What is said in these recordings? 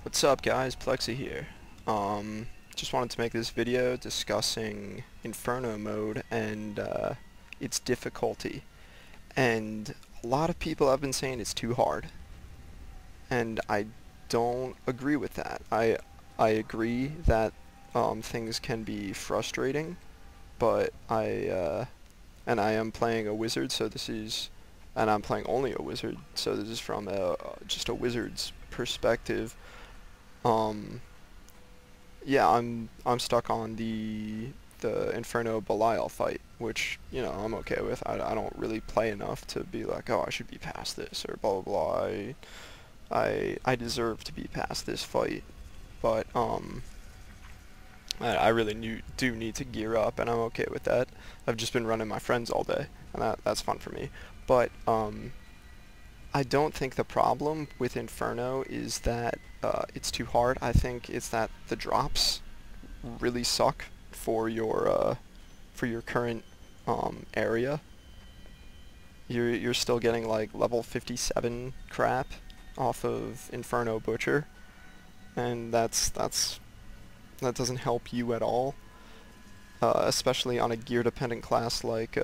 What's up guys, Plexi here. Just wanted to make this video discussing Inferno mode and its difficulty. And a lot of people have been saying it's too hard. And I don't agree with that. I agree that things can be frustrating, but and I am playing a wizard, so this is, and I'm playing only a wizard, so this is from just a wizard's perspective. Um, yeah, I'm stuck on the Inferno Belial fight, which, you know, I'm okay with. I don't really play enough to be like, oh, I should be past this or blah blah blah. I deserve to be past this fight, but I really do need to gear up, and I'm okay with that. I've just been running my friends all day, and that's fun for me. But I don't think the problem with Inferno is that it's too hard. I think it's that the drops really suck for your current area. You're still getting like level 57 crap off of Inferno Butcher, and that doesn't help you at all. Especially on a gear dependent class like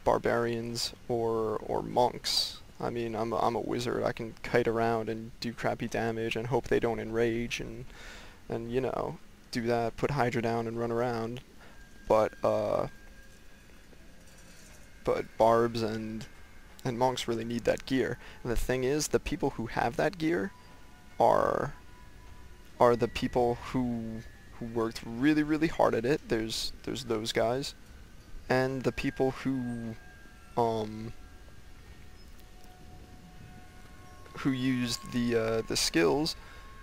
barbarians or monks. I mean, I'm a wizard. I can kite around and do crappy damage and hope they don't enrage and you know, do that, put Hydra down and run around. But barbs and monks really need that gear. And the thing is, the people who have that gear are the people who worked really hard at it. There's those guys, and the people um who used the skills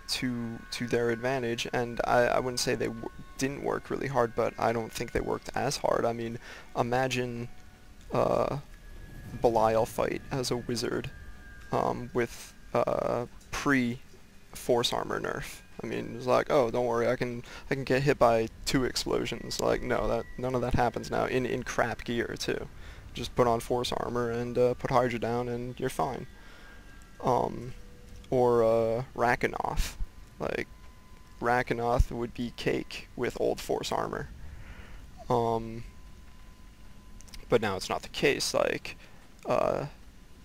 to their advantage. And I wouldn't say they didn't work really hard, but I don't think they worked as hard. I mean, imagine Belial fight as a wizard with pre force armor nerf. I mean, it's like, oh, don't worry, I can get hit by 2 explosions. Like, no, that none of that happens now in crap gear too. Just put on force armor and put Hydra down, and you're fine. Or Rakanoth. Like, Rakanoth would be cake with old force armor. Um, but now it's not the case. Like, and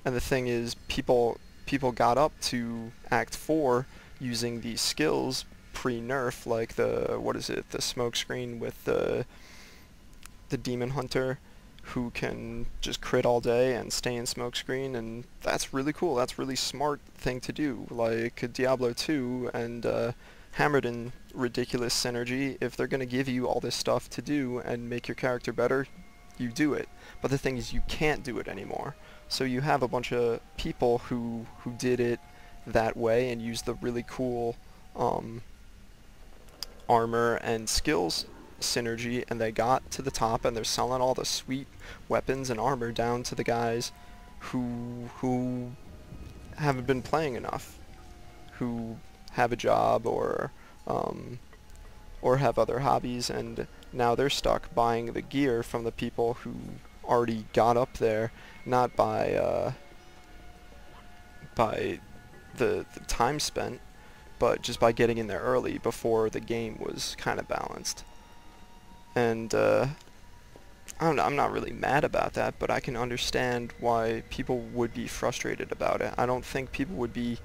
the thing is, people got up to Act 4 using these skills pre-nerf, like the, what is it, the smoke screen with the demon hunter who can just crit all day and stay in smoke screen, and that's really cool. That's really smart thing to do. Like Diablo 2 and hammered in ridiculous synergy. If they're gonna give you all this stuff to do and make your character better, you do it. But the thing is, you can't do it anymore. So you have a bunch of people who did it that way and used the really cool armor and skills synergy, and they got to the top, and they're selling all the sweet weapons and armor down to the guys who haven't been playing enough, who have a job or have other hobbies, and now they're stuck buying the gear from the people who already got up there, not by the time spent, but just by getting in there early before the game was kind of balanced. And I'm not really mad about that, but I can understand why people would be frustrated about it. I don't think people would be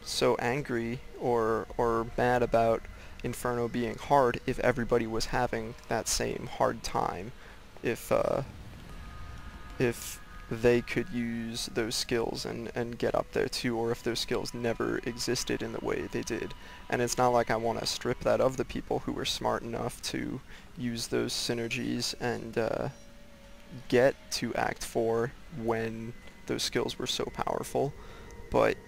so angry or mad about Inferno being hard if everybody was having that same hard time. If they could use those skills and get up there too, or if those skills never existed in the way they did. And it's not like I want to strip that of the people who were smart enough to use those synergies and get to Act 4 when those skills were so powerful. But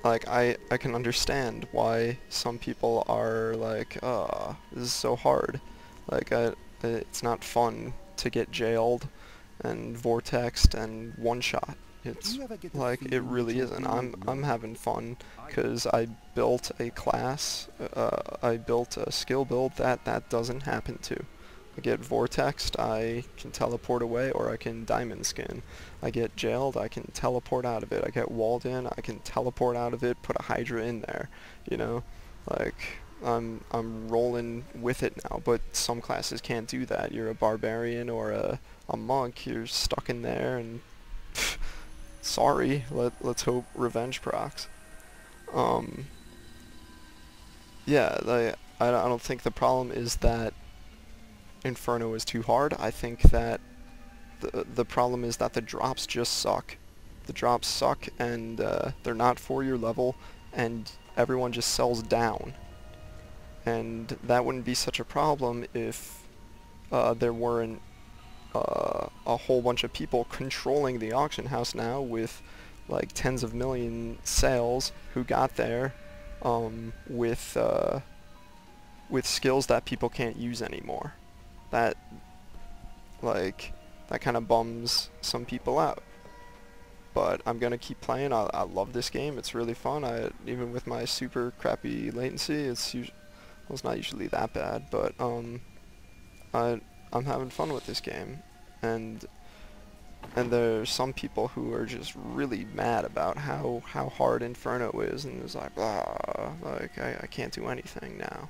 like, I can understand why some people are like, oh, this is so hard. Like, it's not fun to get jailed and vortexed and one-shot. It's like, it really isn't. I'm having fun because I built a class, I built a skill build that doesn't happen to. get vortexed, I can teleport away, or I can diamond skin. I get jailed, I can teleport out of it. I get walled in, I can teleport out of it, put a Hydra in there, you know? Like, I'm rolling with it now, but some classes can't do that. You're a barbarian or a monk, you're stuck in there, and sorry, let's hope revenge procs. Um, yeah, I don't think the problem is that Inferno is too hard. I think that the problem is that the drops just suck. The drops suck, and they're not for your level, and everyone just sells down. And that wouldn't be such a problem if there weren't a whole bunch of people controlling the auction house now with like tens of million sales who got there with skills that people can't use anymore. That like that kind of bums some people out. But I'm gonna keep playing. I love this game. It's really fun. Even with my super crappy latency, well, it's not usually that bad. But I'm having fun with this game, and there's some people who are just really mad about how hard Inferno is, and it's like, blah, like I can't do anything now.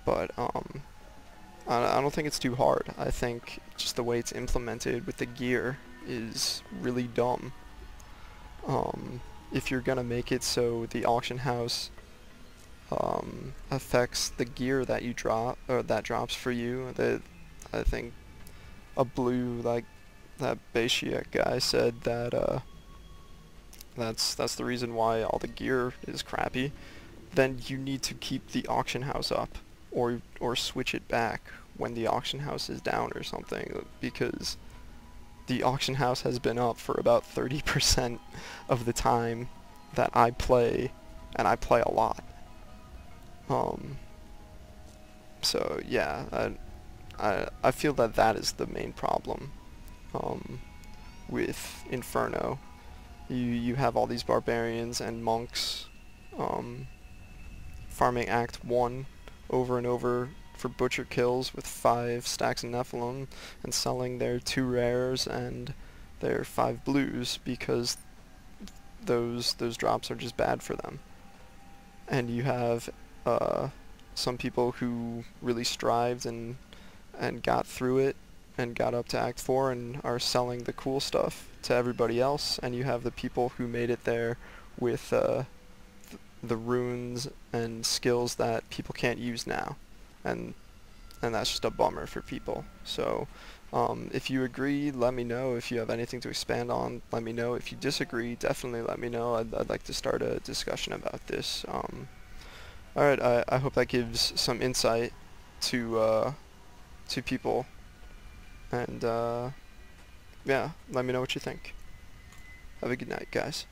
But I don't think it's too hard. I think just the way it's implemented with the gear is really dumb. If you're gonna make it so the auction house affects the gear that you drop or that drops for you, that I think a blue like that Bayshia guy said that that's the reason why all the gear is crappy. Then you need to keep the auction house up, or switch it back when the auction house is down or something, because the auction house has been up for about 30% of the time that I play, and I play a lot. So yeah, I feel that that is the main problem with Inferno. You have all these barbarians and monks farming Act 1 over and over for butcher kills with 5 stacks of Nephilim, and selling their 2 rares and their 5 blues because those drops are just bad for them. And you have some people who really strived and got through it and got up to Act 4 and are selling the cool stuff to everybody else, and you have the people who made it there with the runes and skills that people can't use now, and that's just a bummer for people. So if you agree, let me know. If you have anything to expand on, let me know. If you disagree, definitely let me know. I'd like to start a discussion about this. Alright, I hope that gives some insight to people, and yeah, let me know what you think. Have a good night, guys.